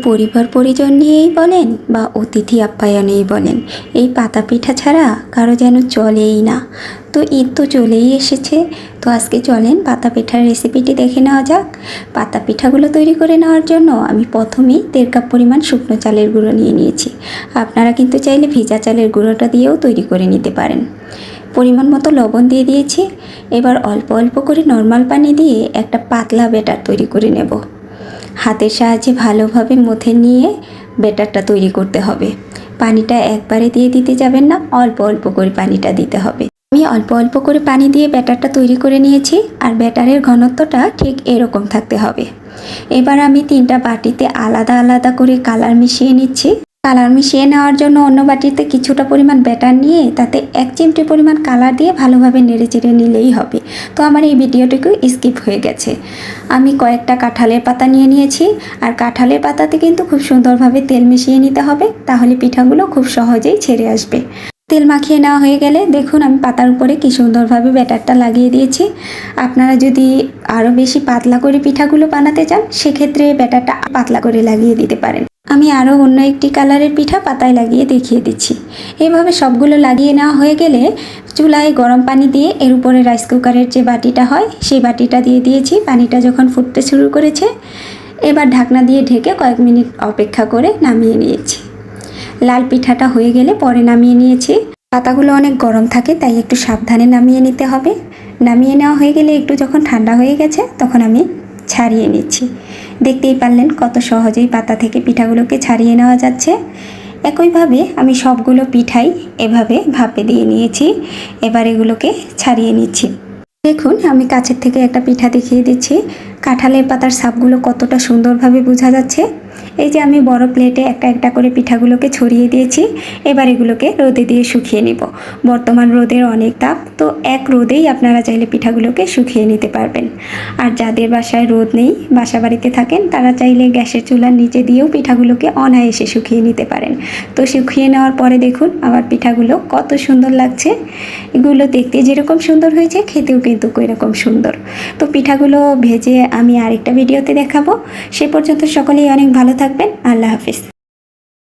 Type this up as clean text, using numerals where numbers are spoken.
পরিবার পরিজন নিয়েই বলেন বা অতিথি আপ্যায়নেই বলেন, এই পাতা পিঠা ছাড়া কারো যেন চলেই না। তো ঈদ তো চলেই এসেছে, তো আজকে চলেন পাতা পিঠার রেসিপিটি দেখে নেওয়া যাক। পাতা পিঠাগুলো তৈরি করে নেওয়ার জন্য আমি প্রথমেই 1.5 কাপ পরিমাণ শুকনো চালের গুঁড়ো নিয়ে নিয়েছি। আপনারা কিন্তু চাইলে ভিজা চালের গুঁড়োটা দিয়েও তৈরি করে নিতে পারেন। পরিমাণ মতো লবণ দিয়ে দিয়েছি। এবার অল্প অল্প করে নর্মাল পানি দিয়ে একটা পাতলা ব্যাটার তৈরি করে নেব। হাতের সাহায্যে ভালোভাবে মথে নিয়ে ব্যাটারটা তৈরি করতে হবে। পানিটা একবারে দিয়ে দিতে যাবেন না, অল্প অল্প করে পানিটা দিতে হবে। আমি অল্প অল্প করে পানি দিয়ে ব্যাটারটা তৈরি করে নিয়েছি, আর ব্যাটারের ঘনত্বটা ঠিক এরকম থাকতে হবে। এবার আমি 3টা বাটিতে আলাদা আলাদা করে কালার মিশিয়ে নিচ্ছি। কালার মিশিয়ে নেওয়ার জন্য অন্য বাটিতে কিছুটা পরিমাণ ব্যাটার নিয়ে তাতে 1 চিমটি পরিমাণ কালার দিয়ে ভালোভাবে নেড়ে চেড়ে নিলেই হবে। তো আমার এই ভিডিওটুকু স্কিপ হয়ে গেছে। আমি কয়েকটা কাঁঠালের পাতা নিয়ে নিয়েছি, আর কাঁঠালের পাতাতে কিন্তু খুব সুন্দরভাবে তেল মিশিয়ে নিতে হবে, তাহলে পিঠাগুলো খুব সহজেই ছেড়ে আসবে। তেল মাখিয়ে নেওয়া হয়ে গেলে দেখুন আমি পাতার উপরে কি সুন্দরভাবে ব্যাটারটা লাগিয়ে দিয়েছি। আপনারা যদি আরও বেশি পাতলা করে পিঠাগুলো বানাতে চান, সেক্ষেত্রে ব্যাটারটা পাতলা করে লাগিয়ে দিতে পারেন। আমি আরও অন্য একটি কালারের পিঠা পাতায় লাগিয়ে দেখিয়ে দিচ্ছি। এভাবে সবগুলো লাগিয়ে নেওয়া হয়ে গেলে চুলায় গরম পানি দিয়ে এর উপরে রাইস কুকারের যে বাটিটা হয় সেই বাটিটা দিয়ে দিয়েছি। পানিটা যখন ফুটতে শুরু করেছে, এবার ঢাকনা দিয়ে ঢেকে কয়েক মিনিট অপেক্ষা করে নামিয়ে নিয়েছি। লাল পিঠাটা হয়ে গেলে পরে নামিয়ে নিয়েছি। পাতাগুলো অনেক গরম থাকে, তাই একটু সাবধানে নামিয়ে নিতে হবে। নামিয়ে নেওয়া হয়ে গেলে একটু যখন ঠান্ডা হয়ে গেছে তখন আমি ছাড়িয়ে নিচ্ছি। দেখতেই পারলেন কত সহজেই পাতা থেকে পিঠাগুলোকে ছাড়িয়ে নেওয়া যাচ্ছে। একইভাবে আমি সবগুলো পিঠাই এভাবে ভাপে দিয়ে নিয়েছি। এবার এগুলোকে ছাড়িয়ে নিচ্ছি। দেখুন আমি কাছের থেকে একটা পিঠা দেখিয়ে দিচ্ছি। কাঁঠালের পাতার সাপগুলো কতটা সুন্দরভাবে বোঝা যাচ্ছে। এই যে আমি বড় প্লেটে একটা একটা করে পিঠাগুলোকে ছড়িয়ে দিয়েছি। এবার এগুলোকে রোদে দিয়ে শুকিয়ে নেব। বর্তমান রোদের অনেক তাপ, তো এক রোদেই আপনারা চাইলে পিঠাগুলোকে শুকিয়ে নিতে পারবেন। আর যাদের বাসায় রোদ নেই, বাসা বাড়িতে থাকেন, তারা চাইলে গ্যাসের চুলার নিচে দিয়েও পিঠাগুলোকে অনায়াসে শুকিয়ে নিতে পারেন। তো শুকিয়ে নেওয়ার পরে দেখুন আমার পিঠাগুলো কত সুন্দর লাগছে। এগুলো দেখতে যেরকম সুন্দর হয়েছে, খেতেও কিন্তু এরকম সুন্দর। তো পিঠাগুলো ভেজে আমি আরেকটা ভিডিওতে দেখাবো। সে পর্যন্ত সকলেই অনেক ভালো থাকবেন। আল্লাহ হাফিজ।